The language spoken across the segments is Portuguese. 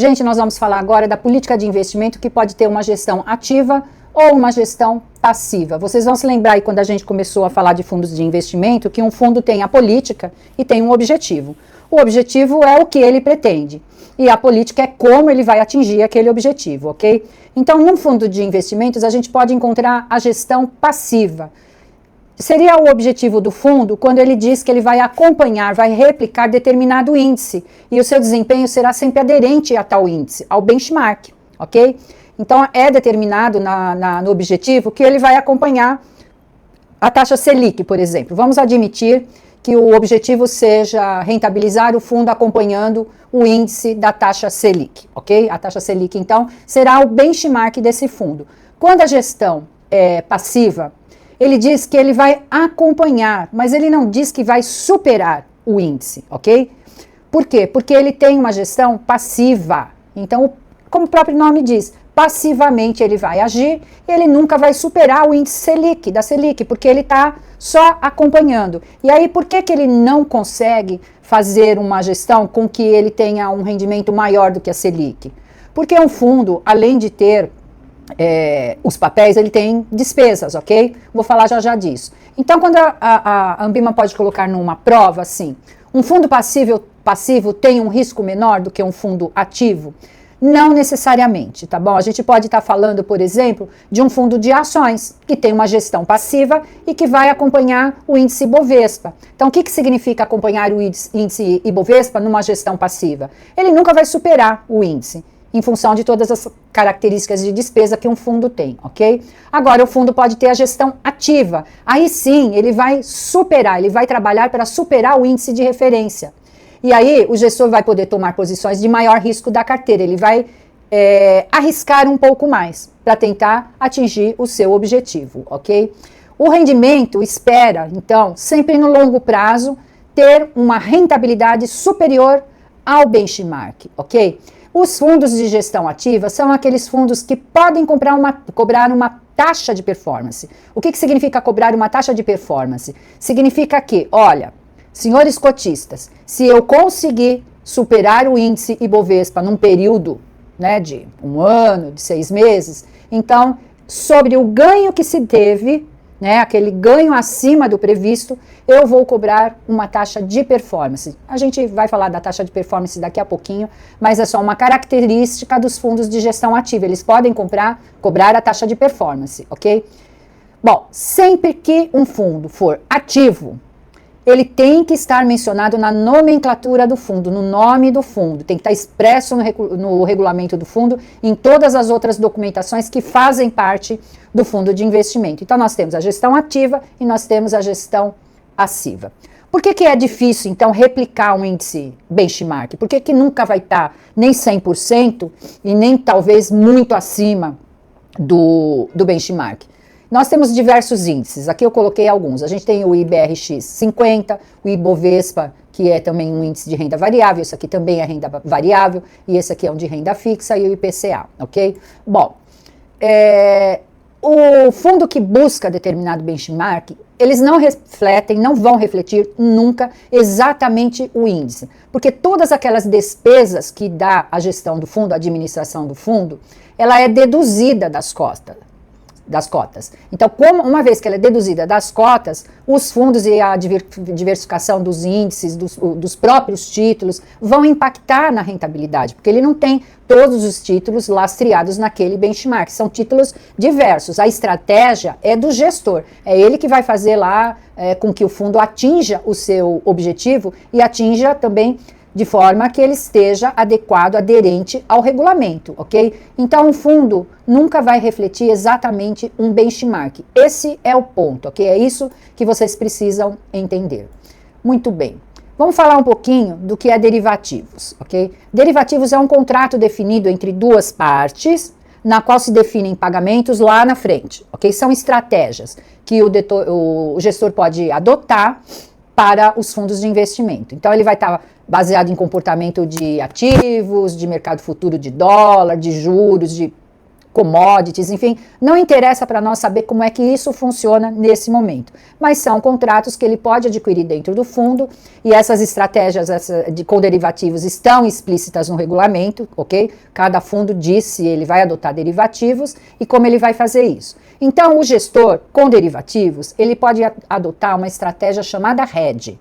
Gente, nós vamos falar agora da política de investimento que pode ter uma gestão ativa ou uma gestão passiva. Vocês vão se lembrar aí quando a gente começou a falar de fundos de investimento que um fundo tem a política e tem um objetivo. O objetivo é o que ele pretende e a política é como ele vai atingir aquele objetivo, ok? Então, num fundo de investimentos, a gente pode encontrar a gestão passiva. Seria o objetivo do fundo quando ele diz que ele vai acompanhar, vai replicar determinado índice e o seu desempenho será sempre aderente a tal índice, ao benchmark, ok? Então, é determinado no objetivo que ele vai acompanhar a taxa Selic, por exemplo. Vamos admitir que o objetivo seja rentabilizar o fundo acompanhando o índice da taxa Selic, ok? A taxa Selic, então, será o benchmark desse fundo. Quando a gestão é passiva, ele diz que ele vai acompanhar, mas ele não diz que vai superar o índice, ok? Por quê? Porque ele tem uma gestão passiva. Então, como o próprio nome diz, passivamente ele vai agir e ele nunca vai superar o índice Selic, da Selic, porque ele está só acompanhando. E aí, por que ele não consegue fazer uma gestão com que ele tenha um rendimento maior do que a Selic? Porque um fundo, além de ter os papéis, ele tem despesas, ok? Vou falar já disso. Então, quando a Ambima pode colocar numa prova, assim, um fundo passivo tem um risco menor do que um fundo ativo? Não necessariamente, tá bom? A gente pode estar falando, por exemplo, de um fundo de ações, que tem uma gestão passiva e que vai acompanhar o índice Ibovespa. Então, o que significa acompanhar o índice Ibovespa numa gestão passiva? Ele nunca vai superar o índice, em função de todas as características de despesa que um fundo tem, ok? Agora, o fundo pode ter a gestão ativa. Aí sim, ele vai superar, ele vai trabalhar para superar o índice de referência. E aí, o gestor vai poder tomar posições de maior risco da carteira. Ele vai arriscar um pouco mais para tentar atingir o seu objetivo, ok? O rendimento espera, então, sempre no longo prazo, ter uma rentabilidade superior ao benchmark, ok? Os fundos de gestão ativa são aqueles fundos que podem cobrar uma taxa de performance. O que significa cobrar uma taxa de performance? Significa que, olha, senhores cotistas, se eu conseguir superar o índice Ibovespa num período, né, de 1 ano, de 6 meses, então, sobre o ganho que se teve, né, aquele ganho acima do previsto, eu vou cobrar uma taxa de performance. A gente vai falar da taxa de performance daqui a pouquinho, mas é só uma característica dos fundos de gestão ativa. Eles podem cobrar a taxa de performance, ok? Bom, sempre que um fundo for ativo, ele tem que estar mencionado na nomenclatura do fundo, no nome do fundo, tem que estar expresso no regulamento do fundo, em todas as outras documentações que fazem parte do fundo de investimento. Então, nós temos a gestão ativa e nós temos a gestão passiva. Por que é difícil, então, replicar um índice benchmark? Por que nunca vai estar nem 100% e nem talvez muito acima do benchmark? Nós temos diversos índices, aqui eu coloquei alguns. A gente tem o IBRX 50, o Ibovespa, que é também um índice de renda variável, esse aqui também é renda variável, e esse aqui é um de renda fixa, e o IPCA, ok? Bom, o fundo que busca determinado benchmark, eles não refletem, não vão refletir nunca exatamente o índice, porque todas aquelas despesas que dá a gestão do fundo, a administração do fundo, ela é deduzida das cotas. Então, uma vez que ela é deduzida das cotas, os fundos e a diversificação dos índices, dos próprios títulos, vão impactar na rentabilidade, porque ele não tem todos os títulos lastreados naquele benchmark, são títulos diversos. A estratégia é do gestor, é ele que vai fazer lá com que o fundo atinja o seu objetivo e atinja também de forma que ele esteja adequado, aderente ao regulamento, ok? Então, um fundo nunca vai refletir exatamente um benchmark. Esse é o ponto, ok? É isso que vocês precisam entender. Muito bem. Vamos falar um pouquinho do que é derivativos, ok? Derivativos é um contrato definido entre duas partes, na qual se definem pagamentos lá na frente, ok? São estratégias que o gestor pode adotar para os fundos de investimento. Então, ele vai estar baseado em comportamento de ativos, de mercado futuro de dólar, de juros, de commodities, enfim, não interessa para nós saber como é que isso funciona nesse momento, mas são contratos que ele pode adquirir dentro do fundo e essas estratégias com derivativos estão explícitas no regulamento, ok? Cada fundo diz se ele vai adotar derivativos e como ele vai fazer isso. Então, o gestor com derivativos, ele pode adotar uma estratégia chamada hedge.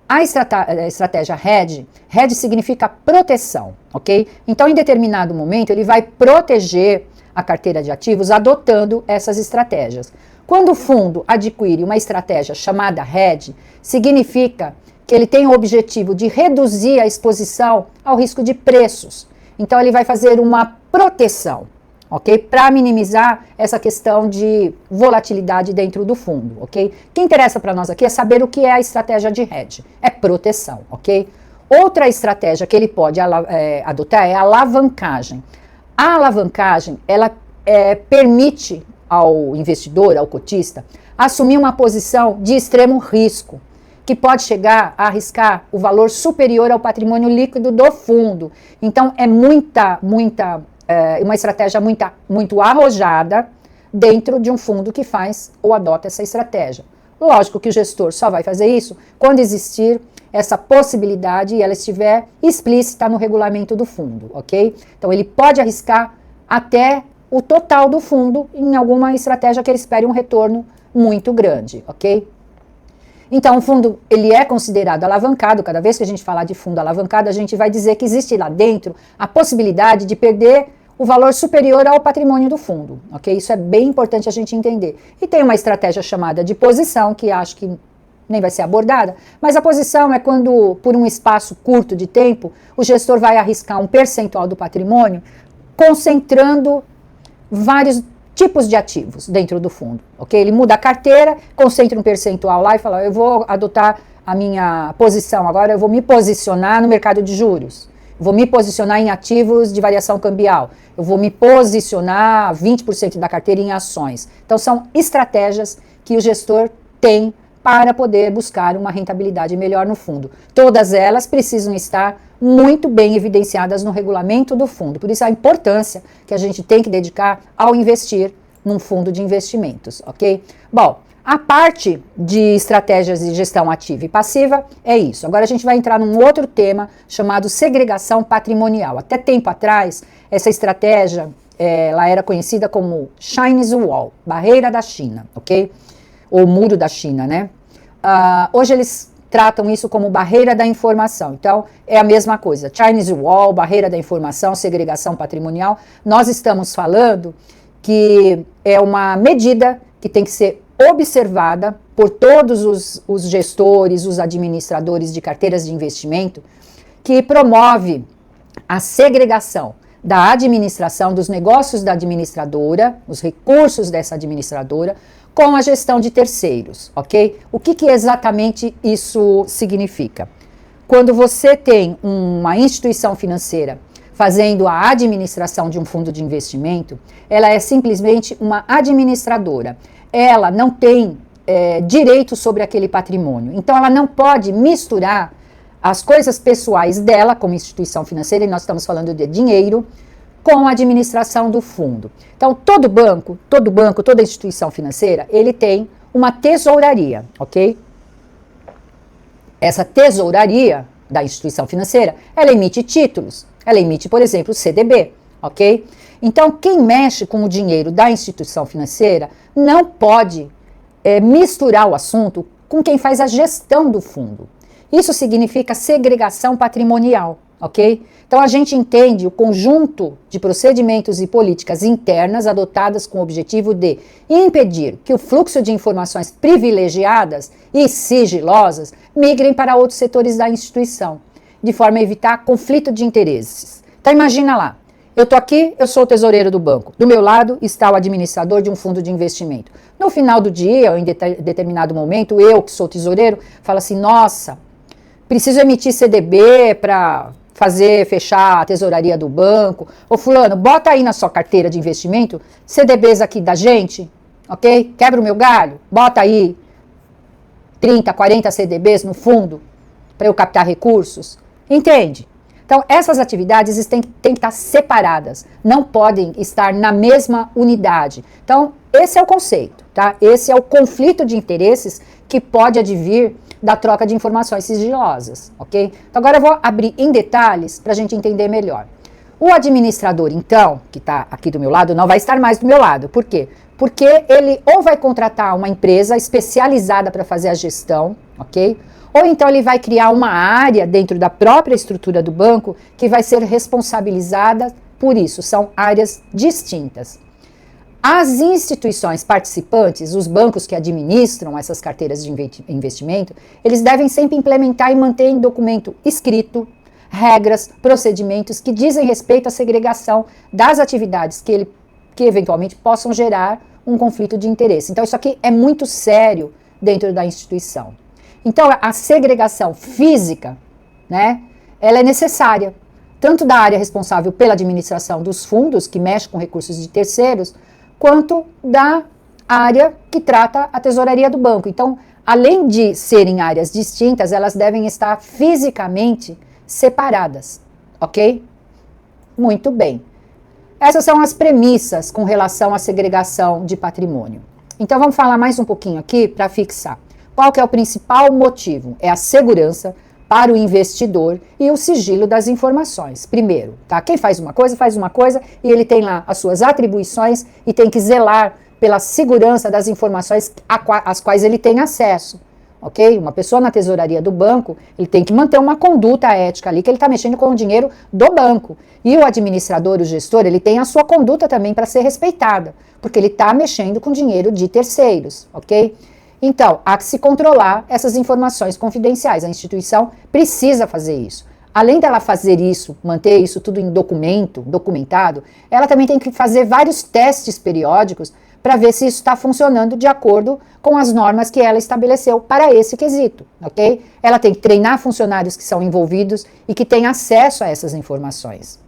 A estratégia hedge significa proteção, ok? Então, em determinado momento, ele vai proteger a carteira de ativos adotando essas estratégias. Quando o fundo adquire uma estratégia chamada hedge, significa que ele tem o objetivo de reduzir a exposição ao risco de preços. Então, ele vai fazer uma proteção, ok? Para minimizar essa questão de volatilidade dentro do fundo, ok? O que interessa para nós aqui é saber o que é a estratégia de hedge. É proteção, ok? Outra estratégia que ele pode adotar é a alavancagem. A alavancagem, ela permite ao investidor, ao cotista, assumir uma posição de extremo risco, que pode chegar a arriscar o valor superior ao patrimônio líquido do fundo. Então, é uma estratégia muito arrojada dentro de um fundo que faz ou adota essa estratégia. Lógico que o gestor só vai fazer isso quando existir essa possibilidade e ela estiver explícita no regulamento do fundo, ok? Então, ele pode arriscar até o total do fundo em alguma estratégia que ele espere um retorno muito grande, ok? Então, o fundo, ele é considerado alavancado. Cada vez que a gente falar de fundo alavancado, a gente vai dizer que existe lá dentro a possibilidade de perder o valor superior ao patrimônio do fundo, ok? Isso é bem importante a gente entender. E tem uma estratégia chamada de posição, que acho que nem vai ser abordada, mas a posição é quando, por um espaço curto de tempo, o gestor vai arriscar um percentual do patrimônio, concentrando vários tipos de ativos dentro do fundo, ok? Ele muda a carteira, concentra um percentual lá e fala, eu vou adotar a minha posição agora, eu vou me posicionar no mercado de juros, vou me posicionar em ativos de variação cambial, eu vou me posicionar 20% da carteira em ações. Então, são estratégias que o gestor tem para poder buscar uma rentabilidade melhor no fundo. Todas elas precisam estar muito bem evidenciadas no regulamento do fundo. Por isso a importância que a gente tem que dedicar ao investir num fundo de investimentos, ok? Bom, a parte de estratégias de gestão ativa e passiva é isso. Agora a gente vai entrar num outro tema chamado segregação patrimonial. Até tempo atrás, essa estratégia, ela era conhecida como Chinese Wall, barreira da China, ok? Ou muro da China, né? Hoje eles tratam isso como barreira da informação. Então, é a mesma coisa. Chinese Wall, barreira da informação, segregação patrimonial. Nós estamos falando que é uma medida que tem que ser observada por todos os gestores, os administradores de carteiras de investimento, que promove a segregação da administração, dos negócios da administradora, os recursos dessa administradora, com a gestão de terceiros, ok? O que exatamente isso significa? Quando você tem uma instituição financeira fazendo a administração de um fundo de investimento, ela é simplesmente uma administradora. Ela não tem direito sobre aquele patrimônio. Então, ela não pode misturar as coisas pessoais dela como instituição financeira, e nós estamos falando de dinheiro, com a administração do fundo. Então, todo banco, toda instituição financeira, ele tem uma tesouraria, ok? Essa tesouraria da instituição financeira, ela emite títulos, ela emite, por exemplo, o CDB, ok? Então, quem mexe com o dinheiro da instituição financeira não pode misturar o assunto com quem faz a gestão do fundo. Isso significa segregação patrimonial, ok? Então, a gente entende o conjunto de procedimentos e políticas internas adotadas com o objetivo de impedir que o fluxo de informações privilegiadas e sigilosas migrem para outros setores da instituição, de forma a evitar conflito de interesses. Então, imagina lá, eu estou aqui, eu sou o tesoureiro do banco. Do meu lado está o administrador de um fundo de investimento. No final do dia, ou em determinado momento, eu, que sou tesoureiro, falo assim, nossa, preciso emitir CDB para fechar a tesouraria do banco. Ô fulano, bota aí na sua carteira de investimento CDBs aqui da gente, ok? Quebra o meu galho, bota aí 30, 40 CDBs no fundo para eu captar recursos. Entende? Então, essas atividades têm que estar separadas, não podem estar na mesma unidade. Então, esse é o conceito, tá? Esse é o conflito de interesses que pode advir da troca de informações sigilosas, ok? Então, agora eu vou abrir em detalhes para a gente entender melhor. O administrador, então, que está aqui do meu lado, não vai estar mais do meu lado. Por quê? Porque ele ou vai contratar uma empresa especializada para fazer a gestão, ok? Ou então ele vai criar uma área dentro da própria estrutura do banco que vai ser responsabilizada por isso. São áreas distintas. As instituições participantes, os bancos que administram essas carteiras de investimento, eles devem sempre implementar e manter em documento escrito regras, procedimentos que dizem respeito à segregação das atividades que eventualmente possam gerar um conflito de interesse. Então, isso aqui é muito sério dentro da instituição. Então, a segregação física, né, ela é necessária, tanto da área responsável pela administração dos fundos, que mexe com recursos de terceiros, quanto da área que trata a tesouraria do banco. Então, além de serem áreas distintas, elas devem estar fisicamente separadas, ok? Muito bem. Essas são as premissas com relação à segregação de patrimônio. Então, vamos falar mais um pouquinho aqui para fixar. Qual que é o principal motivo? É a segurança para o investidor e o sigilo das informações. Primeiro, tá? Quem faz uma coisa e ele tem lá as suas atribuições e tem que zelar pela segurança das informações às quais ele tem acesso. Ok? Uma pessoa na tesouraria do banco, ele tem que manter uma conduta ética ali, que ele está mexendo com o dinheiro do banco. E o administrador, o gestor, ele tem a sua conduta também para ser respeitada, porque ele está mexendo com dinheiro de terceiros, ok? Então, há que se controlar essas informações confidenciais. A instituição precisa fazer isso. Além dela fazer isso, manter isso tudo em documentado, ela também tem que fazer vários testes periódicos para ver se isso está funcionando de acordo com as normas que ela estabeleceu para esse quesito, ok? Ela tem que treinar funcionários que são envolvidos e que têm acesso a essas informações.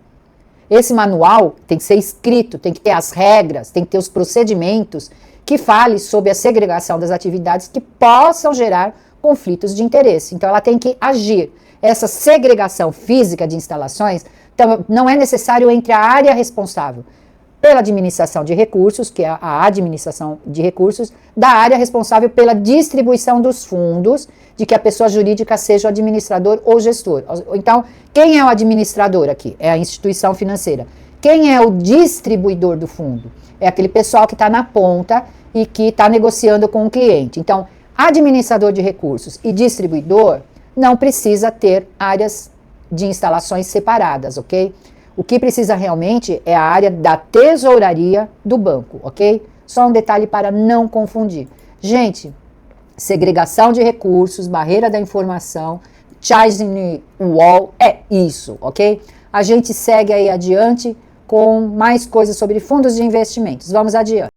Esse manual tem que ser escrito, tem que ter as regras, tem que ter os procedimentos que fale sobre a segregação das atividades que possam gerar conflitos de interesse. Então, ela tem que agir. Essa segregação física de instalações não é necessário entre a área responsável pela administração de recursos, que é a administração de recursos, da área responsável pela distribuição dos fundos, de que a pessoa jurídica seja o administrador ou gestor. Então, quem é o administrador aqui? É a instituição financeira. Quem é o distribuidor do fundo? É aquele pessoal que está na ponta e que está negociando com o cliente. Então, administrador de recursos e distribuidor não precisa ter áreas de instalações separadas, ok? O que precisa realmente é a área da tesouraria do banco, ok? Só um detalhe para não confundir. Gente, segregação de recursos, barreira da informação, Chasing Wall, é isso, ok? A gente segue aí adiante com mais coisas sobre fundos de investimentos. Vamos adiante.